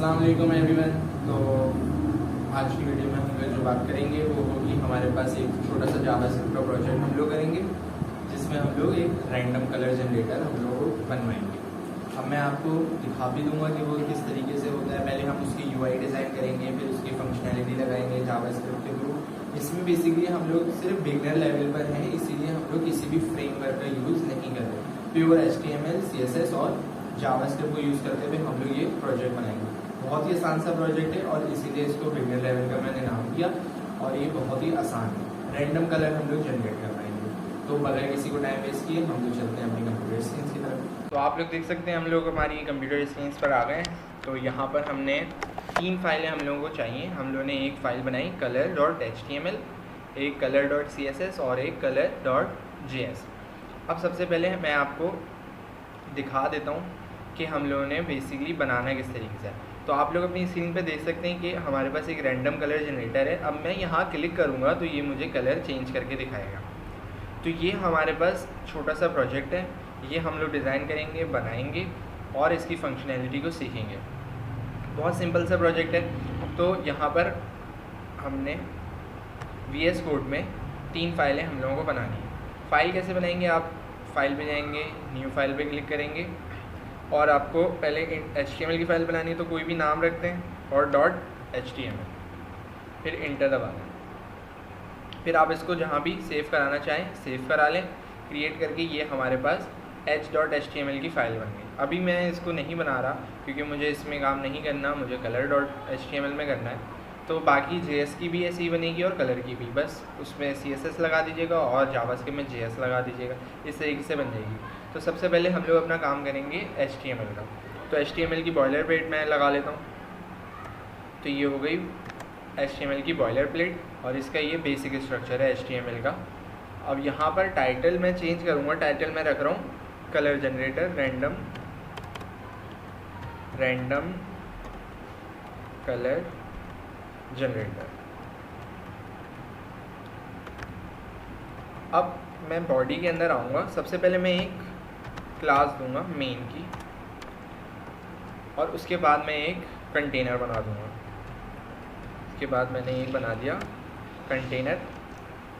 अस्सलाम वालेकुम एवरीवन। तो आज की वीडियो में हम लोग जो बात करेंगे वो होगी, हमारे पास एक छोटा सा जावास्क्रिप्ट का प्रोजेक्ट हम लोग करेंगे जिसमें हम लोग एक रैंडम कलर जनरेटर हम लोग बनवाएंगे। अब मैं आपको दिखा भी दूंगा कि वो किस तरीके से होता है। पहले हम उसकी यूआई डिज़ाइन करेंगे, फिर उसकी फंक्शनैलिटी लगाएंगे जावास्क्रिप्ट के थ्रू। इसमें बेसिकली हम लोग सिर्फ बिगनर लेवल पर हैं, इसीलिए हम लोग किसी भी फ्रेमवर्क का यूज़ नहीं कर रहे। प्योर HTML, CSS और जावास्क्रिप्ट को यूज़ करते हुए हम लोग ये प्रोजेक्ट बनाएंगे। बहुत ही आसान सा प्रोजेक्ट है और इसीलिए इसको बिगनर लेवल का मैंने नाम दिया। और ये बहुत ही आसान है, रैंडम कलर हम लोग जनरेट कर पाएंगे। तो बगैर किसी को टाइम वेस्ट किए हम लोग चलते हैं अपनी कंप्यूटर स्क्रीन की तरफ। तो आप लोग देख सकते हैं हम लोग हमारी कंप्यूटर स्क्रीन पर आ गए हैं। तो यहाँ पर हमने 3 फाइलें हम लोगों को चाहिए। हम लोगों ने एक फ़ाइल बनाई color.html, एक color.css और एक color.js। अब सबसे पहले मैं आपको दिखा देता हूँ कि हम लोगों ने बेसिकली बनाना किस तरीके से है। तो आप लोग अपनी स्क्रीन पे देख सकते हैं कि हमारे पास एक रैंडम कलर जनरेटर है। अब मैं यहाँ क्लिक करूँगा तो ये मुझे कलर चेंज करके दिखाएगा। तो ये हमारे पास छोटा सा प्रोजेक्ट है, ये हम लोग डिज़ाइन करेंगे, बनाएंगे और इसकी फंक्शनैलिटी को सीखेंगे। बहुत सिंपल सा प्रोजेक्ट है। तो यहाँ पर हमने VS कोड में 3 फाइलें हम लोगों को बनानी है। फ़ाइल कैसे बनाएंगे? आप फाइल पे जाएंगे, न्यू फाइल पे क्लिक करेंगे और आपको पहले HTML की फ़ाइल बनानी है तो कोई भी नाम रखते हैं और .html, फिर इंटर दबा दें। फिर आप इसको जहाँ भी सेव कराना चाहें सेव करा लें। क्रिएट करके ये हमारे पास h.html की फ़ाइल बन गई। अभी मैं इसको नहीं बना रहा क्योंकि मुझे इसमें काम नहीं करना, मुझे color.html में करना है। तो बाकी JS की भी ऐसी ही बनेगी और कलर की भी, बस उसमें CSS लगा दीजिएगा और जावास्क्रिप्ट में JS लगा दीजिएगा, इस तरीके से बन जाएगी। तो सबसे पहले हम लोग अपना काम करेंगे HTML का। तो HTML की बॉयलर प्लेट मैं लगा लेता हूँ। तो ये हो गई HTML की बॉयलर प्लेट और इसका ये बेसिक स्ट्रक्चर है HTML का। अब यहाँ पर टाइटल मैं चेंज करूँगा। टाइटल मैं रख रहा हूँ colour generator random colour generator. अब मैं बॉडी के अंदर आऊँगा। सबसे पहले मैं एक क्लास दूंगा मेन की और उसके बाद मैं एक कंटेनर बना दूंगा। उसके बाद मैंने एक बना दिया कंटेनर।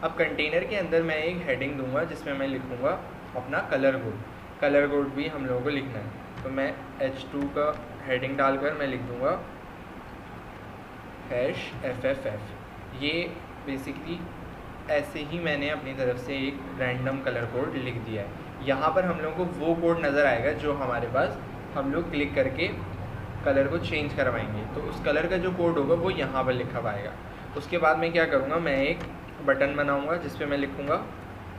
अब कंटेनर के अंदर मैं एक हेडिंग दूंगा जिसमें मैं लिखूंगा अपना कलर कोड भी हम लोगों को लिखना है। तो मैं H2 का हेडिंग डालकर मैं लिख दूंगा #FFF। ये बेसिकली ऐसे ही मैंने अपनी तरफ से एक रैंडम कलर कोड लिख दिया है। यहाँ पर हम लोगों को वो कोड नज़र आएगा जो हमारे पास हम लोग क्लिक करके कलर को चेंज करवाएंगे। तो उस कलर का जो कोड होगा वो यहाँ पर लिखा पाएगा। उसके बाद मैं क्या करूँगा, मैं एक बटन बनाऊँगा जिस पे मैं लिखूँगा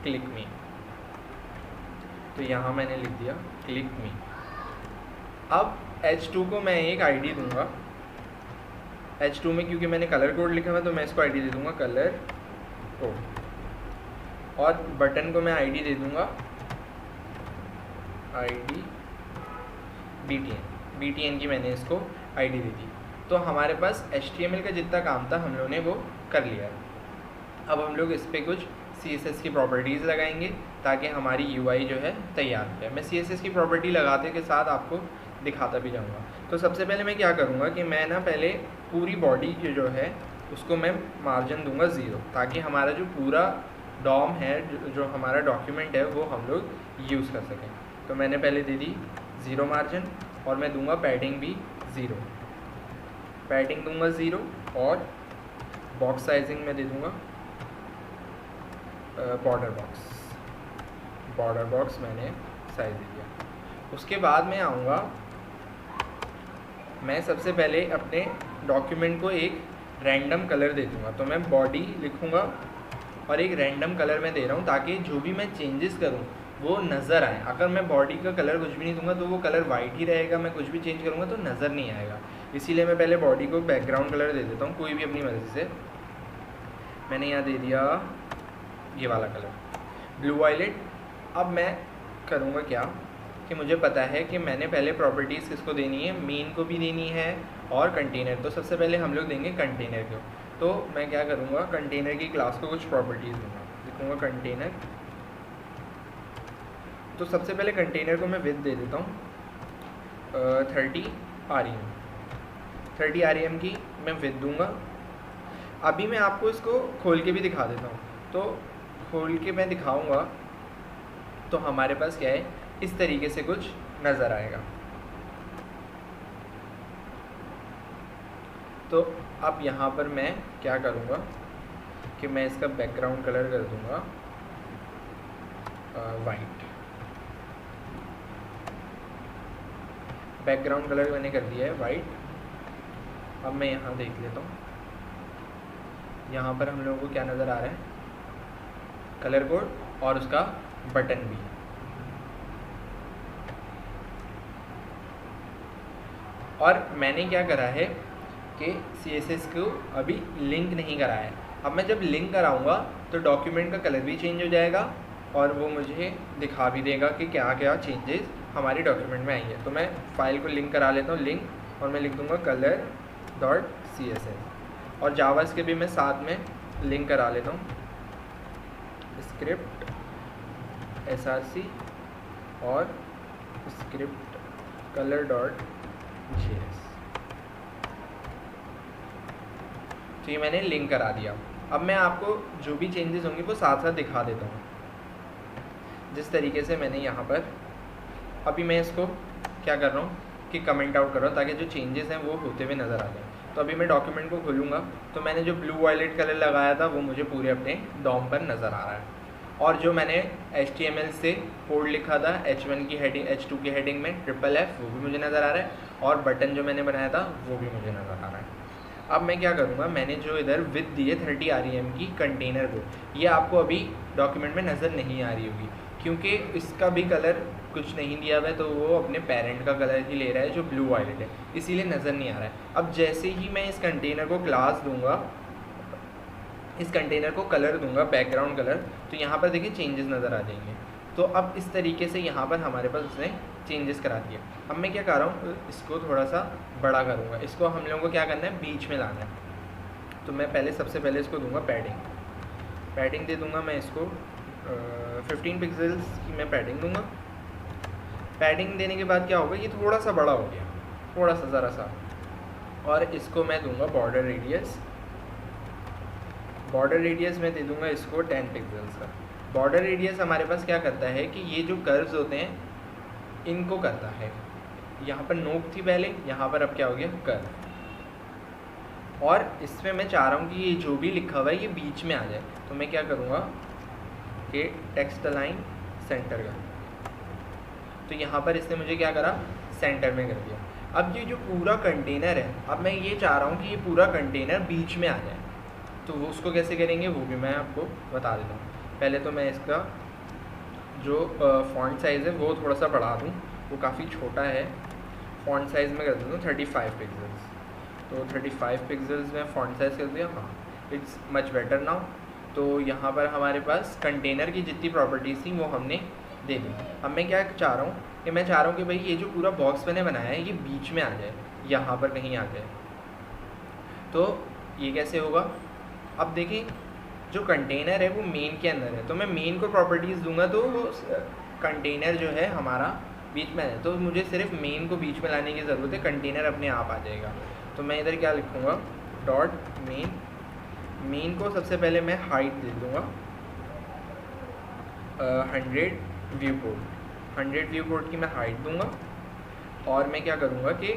क्लिक मी। तो यहाँ मैंने लिख दिया क्लिक मी। अब H2 को मैं एक ID दूँगा। H2 में क्योंकि मैंने कलर कोड लिखा हुआ है तो मैं इसको ID दे दूँगा कलर कोड। और बटन को मैं ID दे दूँगा ID BTN की मैंने इसको ID दे दी। तो हमारे पास HTML का जितना काम था हम लोगों ने वो कर लिया। अब हम लोग इस पर कुछ CSS की प्रॉपर्टीज़ लगाएंगे ताकि हमारी UI जो है तैयार हो जाए। मैं CSS की प्रॉपर्टी लगाते के साथ आपको दिखाता भी जाऊँगा। तो सबसे पहले मैं क्या करूँगा कि मैं ना पहले पूरी बॉडी की जो है उसको मैं मार्जिन दूँगा 0 ताकि हमारा जो पूरा डॉम है, जो हमारा डॉक्यूमेंट है वो हम लोग यूज़ कर सकें। तो मैंने पहले दे दी 0 मार्जिन और मैं दूंगा पैडिंग भी 0। पैडिंग दूंगा 0 और बॉक्स साइजिंग में दे दूंगा बॉर्डर बॉक्स मैंने साइज दे दिया। उसके बाद मैं आऊँगा, मैं सबसे पहले अपने डॉक्यूमेंट को एक रैंडम कलर दे दूँगा। तो मैं बॉडी लिखूँगा और एक रैंडम कलर मैं दे रहा हूँ ताकि जो भी मैं चेंजेस करूँ वो नज़र आए। अगर मैं बॉडी का कलर कुछ भी नहीं दूंगा तो वो कलर वाइट ही रहेगा, मैं कुछ भी चेंज करूँगा तो नज़र नहीं आएगा। इसीलिए मैं पहले बॉडी को बैकग्राउंड कलर दे देता हूँ कोई भी अपनी मर्ज़ी से। मैंने यहाँ दे दिया ये वाला कलर ब्लू वायलेट। अब मैं करूँगा क्या कि मुझे पता है कि मैंने पहले प्रॉपर्टीज़ किसको देनी है, मेन को भी देनी है और कंटेनर। तो सबसे पहले हम लोग देंगे कंटेनर को। तो मैं क्या करूँगा, कंटेनर की क्लास को कुछ प्रॉपर्टीज़ दूँगा, लिखूँगा कंटेनर। तो सबसे पहले कंटेनर को मैं विड्थ दे देता हूँ 30 REM। 30 rem की मैं विड्थ दूंगा। अभी मैं आपको इसको खोल के भी दिखा देता हूँ, तो खोल के मैं दिखाऊंगा तो हमारे पास क्या है, इस तरीके से कुछ नज़र आएगा। तो अब यहाँ पर मैं क्या करूँगा कि मैं इसका बैकग्राउंड कलर कर दूँगा वाइट। बैकग्राउंड कलर मैंने कर दिया है वाइट। अब मैं यहाँ देख लेता हूँ, यहाँ पर हम लोगों को क्या नज़र आ रहा है, कलर कोड और उसका बटन भी। और मैंने क्या करा है कि CSS को अभी लिंक नहीं करा है। अब मैं जब लिंक कराऊंगा तो डॉक्यूमेंट का कलर भी चेंज हो जाएगा और वो मुझे दिखा भी देगा कि क्या क्या चेंजेस हमारे डॉक्यूमेंट में आएंगे। तो मैं फाइल को लिंक करा लेता हूँ, लिंक, और मैं लिख दूँगा color.css। और जावास के भी मैं साथ में लिंक करा लेता हूँ, स्क्रिप्ट src और स्क्रिप्ट color.js। तो ये मैंने लिंक करा दिया। अब मैं आपको जो भी चेंजेस होंगे वो साथ साथ दिखा देता हूँ। जिस तरीके से मैंने यहाँ पर अभी मैं इसको क्या कर रहा हूँ कि कमेंट आउट कर रहा हूँ ताकि जो चेंजेस हैं वो होते हुए नज़र आ जाए। तो अभी मैं डॉक्यूमेंट को खोलूँगा तो मैंने जो ब्लू वायलेट कलर लगाया था वो मुझे पूरे अपने डॉम पर नज़र आ रहा है। और जो मैंने HTML से कोड लिखा था H1 की हेडिंग, H2 की हेडिंग में FFF, वो भी मुझे नज़र आ रहा है। और बटन जो मैंने बनाया था वो भी मुझे नज़र आ रहा है। अब मैं क्या करूँगा, मैंने जो इधर विड्थ दी है 30 rem की कंटेनर को, ये आपको अभी डॉक्यूमेंट में नज़र नहीं आ रही होगी क्योंकि इसका भी कलर कुछ नहीं दिया हुआ है, तो वो अपने पेरेंट का कलर ही ले रहा है जो ब्लू वायलेट है, इसीलिए नज़र नहीं आ रहा है। अब जैसे ही मैं इस कंटेनर को क्लास दूंगा, इस कंटेनर को कलर दूंगा बैकग्राउंड कलर, तो यहाँ पर देखिए चेंजेस नज़र आ जाएंगे। तो अब इस तरीके से यहाँ पर हमारे पास उसने चेंजेस करा दिया। अब मैं क्या कर रहा हूँ, इसको थोड़ा सा बड़ा करूँगा। इसको हम लोगों को क्या करना है, बीच में लाना है। तो मैं सबसे पहले इसको दूंगा पैडिंग दे दूंगा। मैं इसको 15 पिक्सल्स की मैं पैडिंग दूंगा। पैडिंग देने के बाद क्या होगा, ये थोड़ा सा बड़ा हो गया, थोड़ा सा ज़रा सा। और इसको मैं दूंगा बॉर्डर रेडियस मैं दे दूंगा इसको 10 पिक्सल्स का। बॉर्डर रेडियस हमारे पास क्या करता है कि ये जो कर्व्स होते हैं इनको करता है। यहाँ पर नोक थी पहले, यहाँ पर अब क्या हो गया, कर्व। और इसमें मैं चाह रहा हूँ कि ये जो भी लिखा हुआ है ये बीच में आ जाए। तो मैं क्या करूँगा कि टेक्स्ट अलाइन सेंटर का, तो यहाँ पर इसने मुझे क्या करा, सेंटर में कर दिया। अब ये जो पूरा कंटेनर है, अब मैं ये चाह रहा हूँ कि ये पूरा कंटेनर बीच में आ जाए। तो वो उसको कैसे करेंगे वो भी मैं आपको बता देता हूँ। पहले तो मैं इसका जो फॉन्ट साइज़ है वो थोड़ा सा बढ़ा दूँ, वो काफ़ी छोटा है। फॉन्ट साइज़ में कर देता हूँ 35 पिक्सल्स। तो 35 पिक्सल्स में फॉन्ट साइज़ कर दिया। हाँ, इट्स मच बेटर नाउ। तो यहाँ पर हमारे पास कंटेनर की जितनी प्रॉपर्टीज़ थी वो हमने दे दी। अब मैं क्या चाह रहा हूँ कि मैं चाह रहा हूँ कि भाई ये जो पूरा बॉक्स मैंने बनाया है ये बीच में आ जाए, यहाँ पर कहीं आ जाए। तो ये कैसे होगा, अब देखिए जो कंटेनर है वो मेन के अंदर है, तो मैं मेन को प्रॉपर्टीज़ दूंगा तो वो कंटेनर जो है हमारा बीच में है। तो मुझे सिर्फ मेन को बीच में लाने की ज़रूरत है, कंटेनर अपने आप आ जाएगा। तो मैं इधर क्या लिखूँगा, डॉट मेन को सबसे पहले मैं हाइट दे दूँगा 100 व्यू पोर्ट की मैं हाइट दूँगा। और मैं क्या करूँगा कि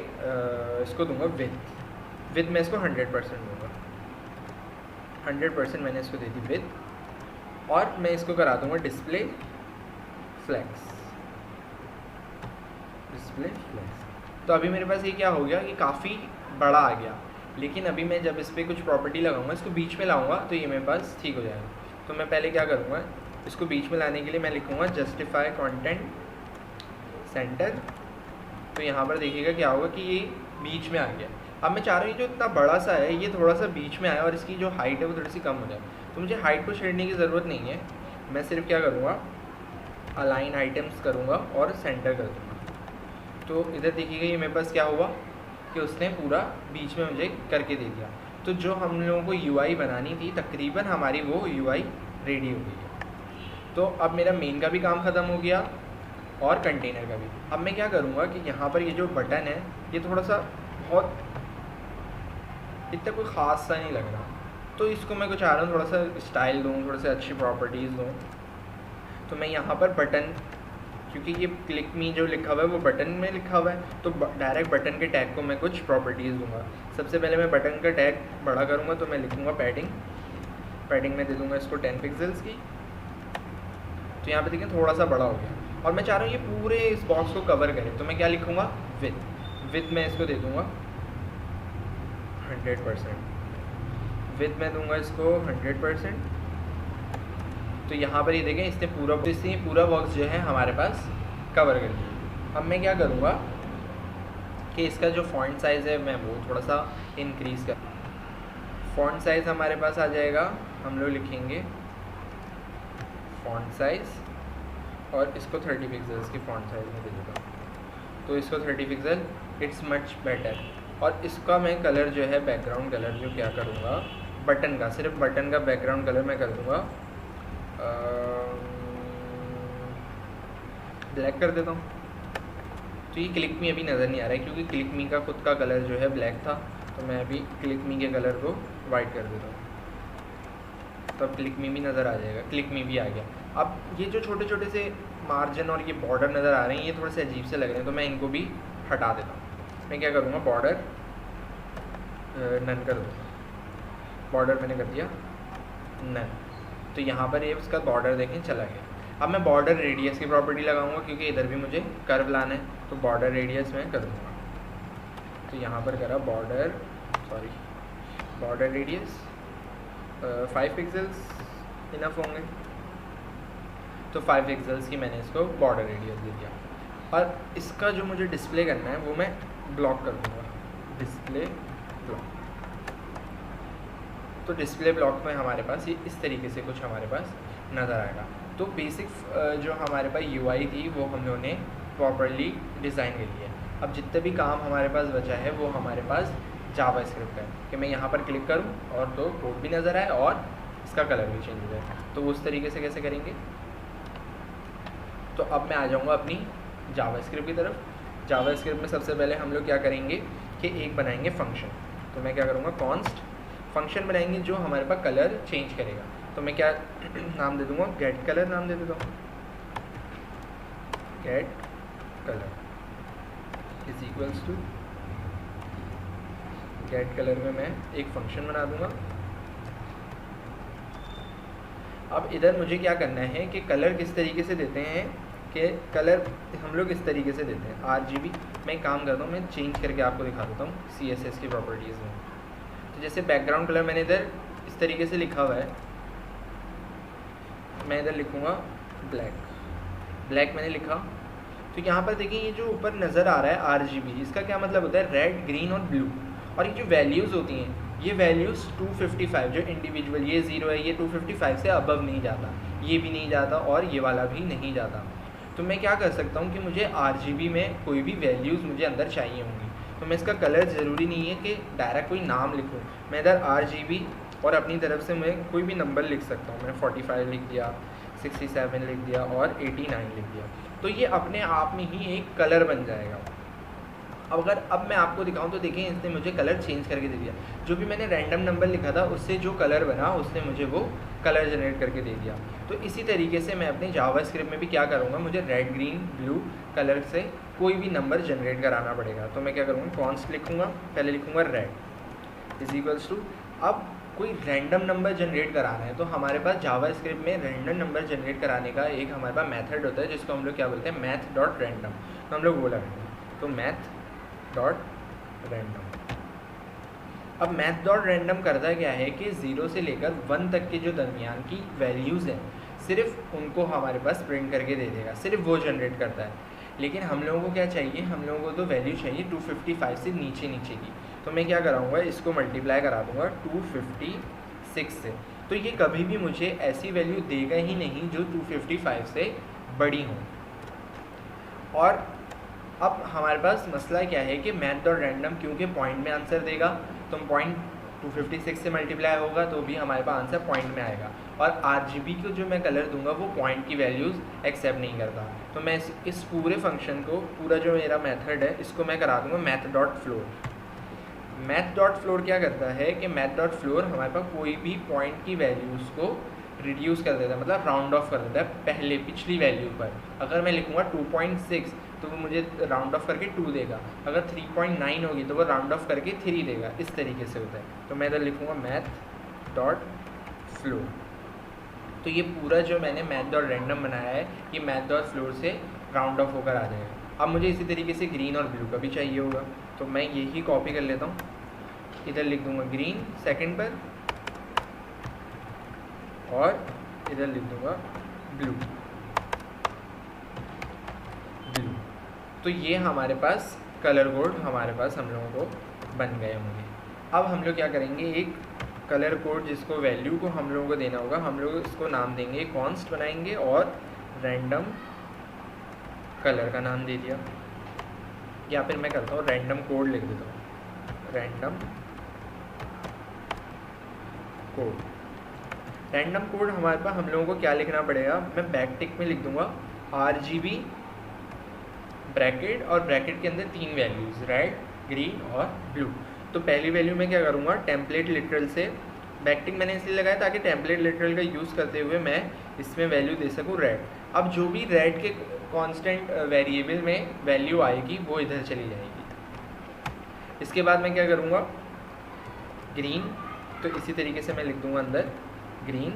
इसको दूँगा विथ मैं इसको 100% दूँगा। 100% मैंने इसको दे दी विथ। और मैं इसको करा दूँगा डिस्प्ले फ्लेक्स। तो अभी मेरे पास ये क्या हो गया कि काफ़ी बड़ा आ गया, लेकिन अभी मैं जब इस पर कुछ प्रॉपर्टी लगाऊंगा, इसको बीच में लाऊंगा तो ये मेरे पास ठीक हो जाएगा। तो मैं पहले क्या करूँगा, इसको बीच में लाने के लिए मैं लिखूँगा जस्टिफाई कंटेंट सेंटर। तो यहाँ पर देखिएगा क्या होगा कि ये बीच में आ गया। अब मैं चाह रहा हूँ जो इतना बड़ा सा है ये थोड़ा सा बीच में आया और इसकी जो हाइट है वो थोड़ी सी कम हो जाए। तो मुझे हाइट को छेड़ने की ज़रूरत नहीं है, मैं सिर्फ क्या करूँगा, अलाइन आइटम्स करूँगा और सेंटर कर दूँगा। तो इधर देखिएगा ये मेरे पास क्या हुआ कि उसने पूरा बीच में मुझे करके दे दिया। तो जो हम लोगों को UI बनानी थी तकरीबन हमारी वो UI रेडी हो गई है। तो अब मेरा मेन का भी काम ख़त्म हो गया और कंटेनर का भी। अब मैं क्या करूँगा कि यहाँ पर ये जो बटन है ये थोड़ा सा बहुत इतना कोई ख़ास सा नहीं लग रहा। तो इसको मैं कुछ चाह रहा हूँ थोड़ा सा स्टाइल दूँ, थोड़ा सा अच्छी प्रॉपर्टीज़ दूँ। तो मैं यहाँ पर बटन, क्योंकि ये क्लिक मी जो लिखा हुआ है वो बटन में लिखा हुआ है, तो डायरेक्ट बटन के टैग को मैं कुछ प्रॉपर्टीज़ दूंगा। सबसे पहले मैं बटन का टैग बड़ा करूँगा, तो मैं लिखूँगा पैडिंग में दे दूँगा इसको 10 पिक्सल्स की। तो यहाँ पे देखें थोड़ा सा बड़ा हो गया, और मैं चाह रहा हूँ ये पूरे इस बॉक्स को कवर करे, तो मैं क्या लिखूँगा, विथ मैं इसको दे दूँगा 100%, विथ मैं दूँगा इसको 100%। तो यहाँ पर ये देखें इसने पूरा बॉक्स जो है हमारे पास कवर कर दिया। अब मैं क्या करूँगा कि इसका जो फॉन्ट साइज़ है मैं वो थोड़ा सा इंक्रीज़ कर, फॉन्ट साइज़ हमारे पास आ जाएगा, हम लोग लिखेंगे फॉन्ट साइज़ और इसको 30 पिक्सल्स की फॉन्ट साइज़ में दे दूँगा, तो इसको 30 पिक्सल, इट्स मच बेटर। और इसका मैं कलर जो है बैकग्राउंड कलर जो क्या करूँगा, बटन का, सिर्फ बटन का बैकग्राउंड कलर मैं कर दूँगा ब्लैक कर देता हूँ। तो ये क्लिक मी अभी नज़र नहीं आ रहा है क्योंकि क्लिक मी का खुद का कलर जो है ब्लैक था, तो मैं अभी क्लिक मी के कलर को वाइट कर देता हूँ, तो अब क्लिक मी भी नज़र आ जाएगा, क्लिक मी भी आ गया। अब ये जो छोटे छोटे से मार्जिन और ये बॉर्डर नज़र आ रहे हैं, ये थोड़े से अजीब से लग रहे हैं, तो मैं इनको भी हटा देता हूँ। मैं क्या करूँगा, बॉर्डर नन कर दूँगा, बॉर्डर मैंने कर दिया नन, तो यहाँ पर ये उसका बॉर्डर देखें चला गया। अब मैं बॉर्डर रेडियस की प्रॉपर्टी लगाऊंगा क्योंकि इधर भी मुझे कर्व लाना है, तो बॉर्डर रेडियस मैं कर दूँगा। तो यहाँ पर करा बॉर्डर रेडियस 5 पिक्सल्स इनफ होंगे, तो 5 पिक्सल्स की मैंने इसको बॉर्डर रेडियस दे दिया। और इसका जो मुझे डिस्प्ले करना है वो मैं ब्लॉक कर दूँगा, डिस्प्ले ब्लॉक। तो डिस्प्ले ब्लॉक में हमारे पास ये इस तरीके से कुछ हमारे पास नज़र आएगा। तो बेसिक जो हमारे पास यूआई थी वो हम लोगों ने प्रॉपरली डिज़ाइन कर लिया है। अब जितने भी काम हमारे पास बचा है वो हमारे पास जावास्क्रिप्ट है कि मैं यहाँ पर क्लिक करूँ और तो कोड भी नज़र आए और इसका कलर भी चेंज हो जाए। तो उस तरीके से कैसे करेंगे, तो अब मैं आ जाऊँगा अपनी जावास्क्रिप्ट की तरफ। जावास्क्रिप्ट में सबसे पहले हम लोग क्या करेंगे कि एक बनाएंगे फंक्शन। तो मैं क्या करूँगा, कॉन्स्ट फंक्शन बनाएंगे जो हमारे पास कलर चेंज करेगा। तो मैं क्या नाम दे दूँगा, गेट कलर नाम दे देता हूँ, get colour is equals to get colour में मैं एक फंक्शन बना दूँगा। अब इधर मुझे क्या करना है कि कलर किस तरीके से देते हैं, कि कलर हम लोग इस तरीके से देते हैं RGB। मैं एक काम करता हूँ, मैं चेंज करके आपको दिखा देता हूँ CSS की प्रॉपर्टीज़ में। तो जैसे बैकग्राउंड कलर मैंने इधर इस तरीके से लिखा हुआ है, मैं इधर लिखूँगा ब्लैक मैंने लिखा। तो यहाँ पर देखिए ये जो ऊपर नज़र आ रहा है RGB, इसका क्या मतलब होता है, रेड, ग्रीन और ब्लू। और ये जो वैल्यूज़ होती हैं, ये वैल्यूज़ 255 जो इंडिविजुअल, ये 0 है, ये 255 से अबव नहीं जाता, ये भी नहीं जाता और ये वाला भी नहीं जाता। तो मैं क्या कर सकता हूँ कि मुझे RGB में कोई भी वैल्यूज़ मुझे अंदर चाहिए होंगी, तो मैं इसका कलर ज़रूरी नहीं है कि डायरेक्ट कोई नाम लिखूँ। मैं इधर RGB और अपनी तरफ से मैं कोई भी नंबर लिख सकता हूँ। मैं 45 लिख दिया, 67 लिख दिया और 89 लिख दिया, तो ये अपने आप में ही एक कलर बन जाएगा। अब मैं आपको दिखाऊं तो देखिए इसने मुझे कलर चेंज करके दे दिया। जो भी मैंने रैंडम नंबर लिखा था उससे जो कलर बना उसने मुझे वो कलर जनरेट करके दे दिया। तो इसी तरीके से मैं अपने जावास्क्रिप्ट में भी क्या करूँगा, मुझे रेड, ग्रीन, ब्लू कलर से कोई भी नंबर जनरेट कराना पड़ेगा। तो मैं क्या करूँगा, कॉन्स्ट लिखूँगा, पहले लिखूँगा रेड इज इक्वल्स टू, अब कोई रैंडम नंबर जनरेट कराना है तो हमारे पास जावास्क्रिप्ट में रैंडम नंबर जनरेट कराने का एक हमारे पास मेथड होता है जिसको हम लोग क्या बोलते हैं, math.random। तो हम लोग वो लगाएंगे, तो math.random। अब math.random करता क्या है कि 0 से लेकर 1 तक के जो दरमियान की वैल्यूज़ हैं सिर्फ उनको हमारे पास प्रिंट करके दे देगा, सिर्फ वो जनरेट करता है। लेकिन हम लोगों को क्या चाहिए, हम लोगों को तो वैल्यू चाहिए 255 से नीचे की। तो मैं क्या कराऊंगा, इसको मल्टीप्लाई करा दूंगा 256 से। तो ये कभी भी मुझे ऐसी वैल्यू देगा ही नहीं जो 255 से बड़ी हो। और अब हमारे पास मसला क्या है कि math.random क्योंकि पॉइंट में आंसर देगा, तो पॉइंट 256 से मल्टीप्लाई होगा तो भी हमारे पास आंसर पॉइंट में आएगा। और RGB को जो मैं कलर दूंगा वो पॉइंट की वैल्यूज़ एक्सेप्ट नहीं करता। तो मैं इस पूरे फंक्शन को, पूरा जो मेरा मेथड है इसको मैं करा दूंगा math.float। मैथ डॉट फ्लोर क्या करता है कि मैथ डॉट फ्लोर हमारे पास कोई भी पॉइंट की वैल्यूज़ को रिड्यूस कर देता है, मतलब राउंड ऑफ कर देता है पहले पिछली वैल्यू पर। अगर मैं लिखूँगा 2.6 तो वो मुझे राउंड ऑफ करके 2 देगा, अगर 3.9 होगी तो वो राउंड ऑफ करके 3 देगा। इस तरीके से होता है। तो मैं इधर लिखूँगा मैथ डॉट फ्लोर। तो ये पूरा जो मैंने मैथ डॉट रैंडम बनाया है ये मैथ डॉट फ्लोर से राउंड ऑफ होकर आ जाएगा। अब मुझे इसी तरीके से ग्रीन और ब्लू का भी चाहिए होगा, तो मैं यही कॉपी कर लेता हूँ। इधर लिख दूँगा ग्रीन सेकंड पर और इधर लिख दूँगा ब्लू। तो ये हमारे पास कलर कोड हमारे पास हम लोगों को बन गए होंगे। अब हम लोग क्या करेंगे, एक कलर कोड जिसको वैल्यू को हम लोगों को देना होगा, हम लोग इसको नाम देंगे कॉन्स्ट बनाएंगे और रैंडम कलर का नाम दे दिया, या फिर मैं करता हूँ रैंडम कोड लिख देता हूँ, रैंडम कोड। रैंडम कोड हमारे पास हम लोगों को क्या लिखना पड़ेगा, मैं बैकटिक में लिख दूंगा RGB ब्रैकेट और ब्रैकेट के अंदर 3 वैल्यूज़ रेड ग्रीन और ब्लू। तो पहली वैल्यू मैं क्या करूँगा, टेम्पलेट लिटरल से, बैकटिक मैंने इसलिए लगाया ताकि टेम्पलेट लिटरल का यूज़ करते हुए मैं इसमें वैल्यू दे सकूँ रेड। अब जो भी रेड के कांस्टेंट वेरिएबल में वैल्यू आएगी वो इधर चली जाएगी। इसके बाद मैं क्या करूँगा, ग्रीन, तो इसी तरीके से मैं लिख दूँगा अंदर ग्रीन,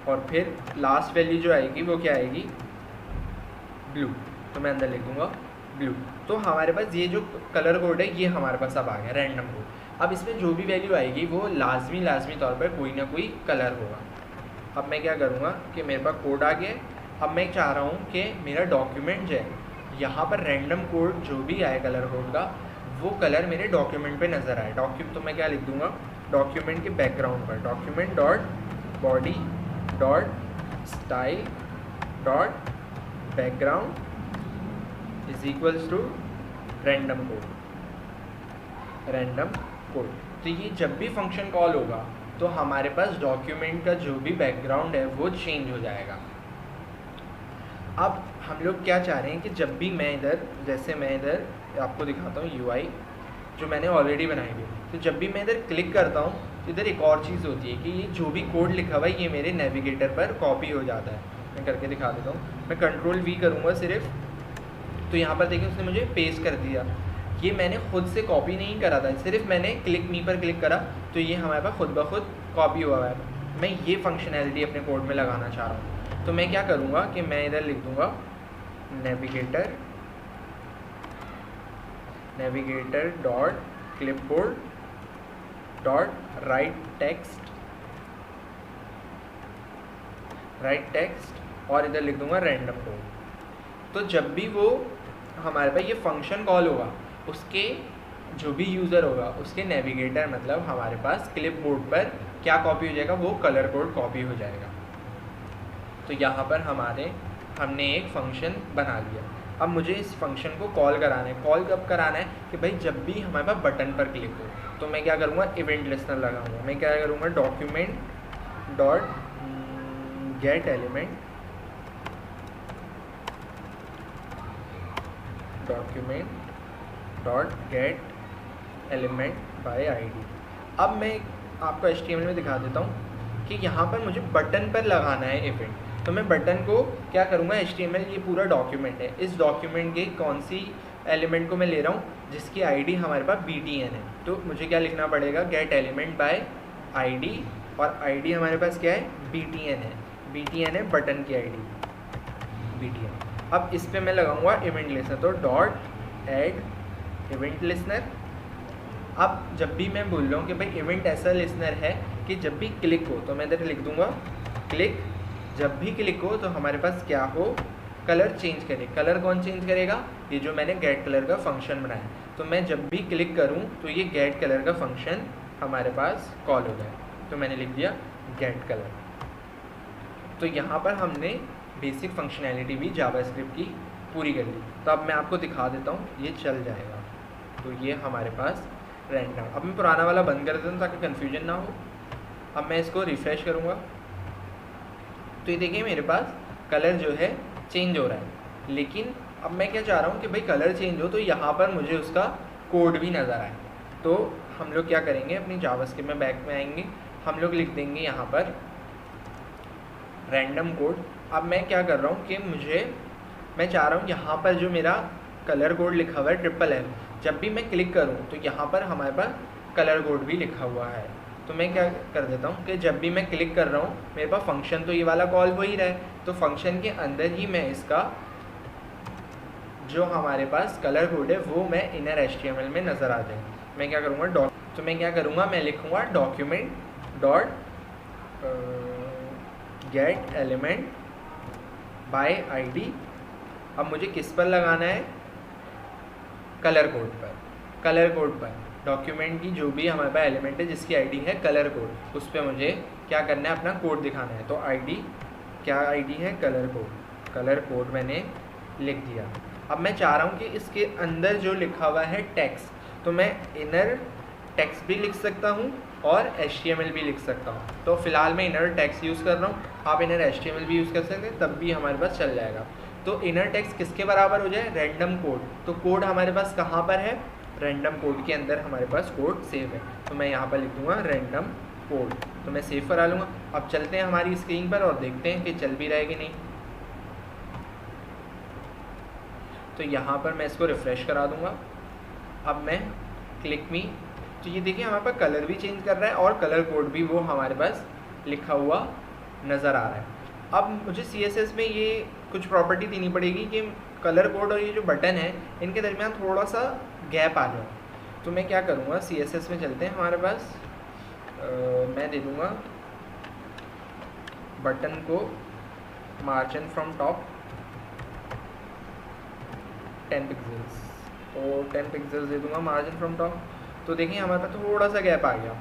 और फिर लास्ट वैल्यू जो आएगी वो क्या आएगी, ब्लू, तो मैं अंदर लिख दूँगा ब्लू। तो हमारे पास ये जो कलर कोड है ये हमारे पास अब आ गया रैंडम कोड। अब इसमें जो भी वैल्यू आएगी वो लाजमी तौर पर कोई ना कोई कलर होगा। अब मैं क्या करूँगा कि मेरे पास कोड आ गया, अब मैं चाह रहा हूँ कि मेरा डॉक्यूमेंट जो है यहाँ पर रैंडम कोड जो भी आए कलर कोड का वो कलर मेरे डॉक्यूमेंट पे नज़र आए। तो मैं क्या लिख दूँगा, डॉक्यूमेंट के बैकग्राउंड पर document dot body dot style dot background is equals to random code. तो ये जब भी फंक्शन कॉल होगा तो हमारे पास डॉक्यूमेंट का जो भी बैकग्राउंड है वो चेंज हो जाएगा। अब हम लोग क्या चाह रहे हैं कि जब भी मैं इधर, जैसे मैं इधर आपको दिखाता हूँ UI जो मैंने ऑलरेडी बनाई हुई, तो जब भी मैं इधर क्लिक करता हूँ तो इधर एक और चीज़ होती है कि ये जो भी कोड लिखा हुआ है ये मेरे नेविगेटर पर कॉपी हो जाता है। मैं करके दिखा देता हूँ, मैं Ctrl+V करूँगा सिर्फ, तो यहाँ पर देखिए उसने मुझे पेस्ट कर दिया। ये मैंने खुद से कॉपी नहीं करा था, सिर्फ मैंने क्लिक मी पर क्लिक करा तो ये हमारे पास खुद ब खुद कॉपी हुआ है। मैं ये फंक्शनैलिटी अपने कोड में लगाना चाह रहा हूँ, तो मैं क्या करूँगा कि मैं इधर लिख दूँगा navigator dot clipboard dot right text और इधर लिख दूँगा रैंडम कोड। तो जब भी वो हमारे पास ये फंक्शन कॉल होगा उसके जो भी यूज़र होगा उसके नेविगेटर मतलब हमारे पास क्लिपबोर्ड पर क्या कॉपी हो जाएगा, वो कलर कोड कॉपी हो जाएगा। तो यहाँ पर हमने एक फंक्शन बना लिया। अब मुझे इस फंक्शन को कॉल कराना है। कॉल कब कराना है कि भाई जब भी हमारे पास बटन पर क्लिक हो, तो मैं क्या करूँगा, इवेंट लिस्नर लगाऊंगा। मैं क्या करूँगा, document dot gate element by ID। अब मैं आपको HTML में दिखा देता हूँ कि यहाँ पर मुझे बटन पर लगाना है इवेंट। तो मैं बटन को क्या करूँगा, HTML ये पूरा डॉक्यूमेंट है, इस डॉक्यूमेंट के कौन सी एलिमेंट को मैं ले रहा हूँ जिसकी ID हमारे पास BTN है। तो मुझे क्या लिखना पड़ेगा, गेट एलिमेंट बाय ID, और ID हमारे पास क्या है, BTN है। BTN है बटन की ID, BTN। अब इस पर मैं लगाऊंगा इवेंट लिस्नर, तो डॉट ऐड इवेंट लिस्नर। अब जब भी मैं बोल रहा हूँ कि भाई इवेंट ऐसा लिस्नर है कि जब भी क्लिक हो, तो मैं इधर लिख दूंगा क्लिक, जब भी क्लिक हो तो हमारे पास क्या हो, कलर चेंज करे। कलर कौन चेंज करेगा, ये जो मैंने गेट कलर का फंक्शन बनाया। तो मैं जब भी क्लिक करूँ तो ये गेट कलर का फंक्शन हमारे पास कॉल हो जाए। तो मैंने लिख दिया गेट कलर। तो यहाँ पर हमने बेसिक फंक्शनैलिटी भी जावास्क्रिप्ट की पूरी कर ली। तो अब मैं आपको दिखा देता हूँ, ये चल जाएगा। तो ये हमारे पास रैंडम। अब मैं पुराना वाला बंद कर देता हूँ ताकि कन्फ्यूजन ना हो। अब मैं इसको रिफ़्रेश करूँगा तो ये देखिए मेरे पास कलर जो है चेंज हो रहा है। लेकिन अब मैं क्या चाह रहा हूँ कि भाई कलर चेंज हो तो यहाँ पर मुझे उसका कोड भी नज़र आए। तो हम लोग क्या करेंगे, अपनी जावास्क्रिप्ट में बैक में आएंगे, हम लोग लिख देंगे यहाँ पर रैंडम कोड। अब मैं क्या कर रहा हूँ कि मैं चाह रहा हूँ यहाँ पर जो मेरा कलर कोड लिखा हुआ है FFF, जब भी मैं क्लिक करूँ तो यहाँ पर हमारे पास कलर कोड भी लिखा हुआ है। तो मैं क्या कर देता हूँ कि जब भी मैं क्लिक कर रहा हूँ मेरे पास फंक्शन तो ये वाला कॉल हो ही रहा है, तो फंक्शन के अंदर ही मैं इसका जो हमारे पास कलर कोड है वो मैं इनर HTML में नज़र आ जाए। मैं क्या करूँगा मैं लिखूँगा document dot gate element by ID। अब मुझे किस पर लगाना है, कलर कोड पर डॉक्यूमेंट की जो भी हमारे पास एलिमेंट है जिसकी ID है कलर कोड, उस पर मुझे क्या करना है, अपना कोड दिखाना है। तो ID क्या ID है, कलर कोड मैंने लिख दिया। अब मैं चाह रहा हूँ कि इसके अंदर जो लिखा हुआ है टेक्स्ट, तो मैं इनर टेक्स्ट भी लिख सकता हूँ और HTML भी लिख सकता हूँ। तो फिलहाल मैं इनर टेक्स्ट यूज़ कर रहा हूँ, आप इनर HTML भी यूज़ कर सकते हैं, तब भी हमारे पास चल जाएगा। तो इनर टेक्स्ट किसके बराबर हो जाए, रैंडम कोड। तो कोड हमारे पास कहाँ पर है, रैंडम कोड के अंदर हमारे पास कोड सेव है। तो मैं यहाँ पर लिख दूँगा रैंडम कोड, तो मैं सेव करा लूँगा। अब चलते हैं हमारी स्क्रीन पर और देखते हैं कि चल भी रहा है कि नहीं। तो यहाँ पर मैं इसको रिफ़्रेश करा दूँगा। अब मैं क्लिक मी, तो ये देखिए हमारे पास कलर भी चेंज कर रहा है और कलर कोड भी वो हमारे पास लिखा हुआ नज़र आ रहा है। अब मुझे CSS में ये कुछ प्रॉपर्टी देनी पड़ेगी कि कलर कोड और ये जो बटन है इनके दरमियान थोड़ा सा गैप आ जाए। तो मैं क्या करूँगा, CSS में चलते हैं हमारे पास, मैं दे दूँगा बटन को मार्जिन फ्रॉम टॉप 10 पिक्सल्स, और 10 पिक्सल्स दे दूँगा मार्जिन फ्रॉम टॉप। तो देखिए हमारे पास थोड़ा सा गैप आ गया।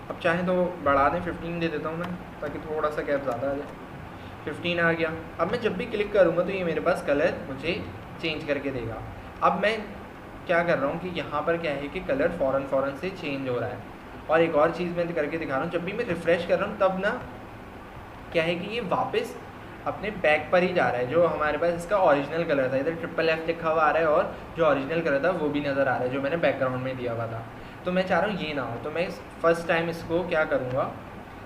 अब चाहे तो बढ़ा दें, 15 दे देता हूँ मैं, ताकि थोड़ा सा गैप ज़्यादा आ जाए। 15 आ गया। अब मैं जब भी क्लिक करूँगा तो ये मेरे पास कलर मुझे चेंज करके देगा। अब मैं क्या कर रहा हूँ कि यहाँ पर क्या है कि कलर फ़ौरन से चेंज हो रहा है। और एक और चीज़ मैं करके दिखा रहा हूँ, जब भी मैं रिफ़्रेश कर रहा हूँ तब ना क्या है कि ये वापस अपने बैक पर ही जा रहा है। जो हमारे पास इसका ओरिजिनल कलर था, इधर FFF लिखा हुआ आ रहा है और जो ओरिजिनल कलर था वो भी नज़र आ रहा है जो मैंने बैकग्राउंड में दिया हुआ था। तो मैं चाह रहा हूँ ये ना हो। तो मैं फर्स्ट टाइम इसको क्या करूँगा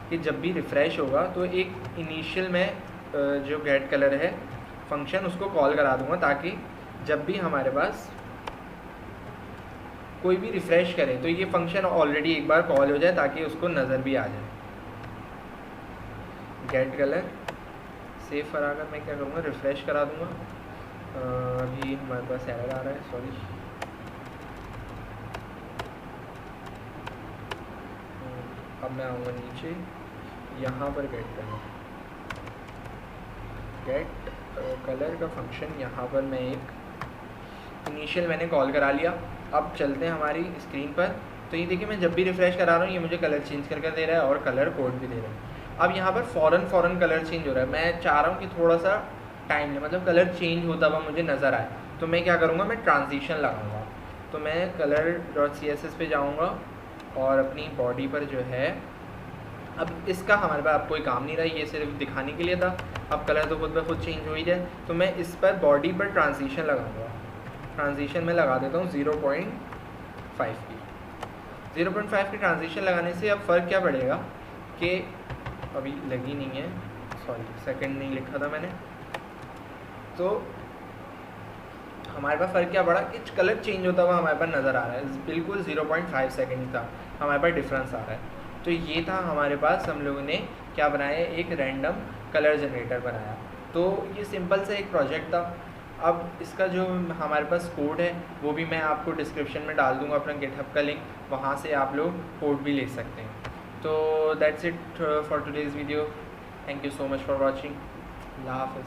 कि जब भी रिफ़्रेश होगा तो एक इनिशियल में जो गेट कलर है फंक्शन उसको कॉल करा दूँगा, ताकि जब भी हमारे पास कोई भी रिफ़्रेश करे तो ये फंक्शन ऑलरेडी एक बार कॉल हो जाए, ताकि उसको नज़र भी आ जाए। गेट कलर सेव कराकर मैं क्या करूँगा, रिफ़्रेश करा दूँगा। अभी हमारे पास एरर आ रहा है, सॉरी। अब मैं आऊँगा नीचे, यहाँ पर गेट कलर का फंक्शन, यहाँ पर मैं एक इनिशियल मैंने कॉल करा लिया। अब चलते हैं हमारी स्क्रीन पर। तो ये देखिए मैं जब भी रिफ़्रेश करा रहा हूँ ये मुझे कलर चेंज करके दे रहा है और कलर कोड भी दे रहा है। अब यहाँ पर फ़ौरन कलर चेंज हो रहा है। मैं चाह रहा हूँ कि थोड़ा सा टाइम ले, मतलब कलर चेंज होता हुआ मुझे नज़र आए। तो मैं क्या करूँगा, मैं ट्रांजिशन लगाऊँगा। तो मैं color.css पे जाऊँगा और अपनी बॉडी पर जो है, अब इसका हमारे पास अब कोई काम नहीं रहा, ये सिर्फ दिखाने के लिए था। अब कलर तो खुद ब खुद चेंज हो ही जाए। तो मैं इस पर बॉडी पर ट्रांजिशन लगाऊँगा। ट्रांजिशन में लगा देता हूँ 0.5 की। 0.5 की ट्रांजिशन लगाने से अब फ़र्क क्या पड़ेगा कि अभी लगी नहीं है, सॉरी सेकंड नहीं लिखा था मैंने। तो हमारे पास फ़र्क क्या पड़ा कि कलर चेंज होता हुआ हमारे पास नज़र आ रहा है। बिल्कुल 0.5 सेकंड का हमारे पास डिफरेंस आ रहा है। तो ये था हमारे पास, हम लोगों ने क्या बनाया, एक रैंडम कलर जनरेटर बनाया। तो ये सिंपल सा एक प्रोजेक्ट था। अब इसका जो हमारे पास कोड है वो भी मैं आपको डिस्क्रिप्शन में डाल दूँगा, अपना गिटहब का लिंक, वहाँ से आप लोग कोड भी ले सकते हैं। तो that's it for today's video. Thank you so much for watching. अल्लाह हाफ़िज़।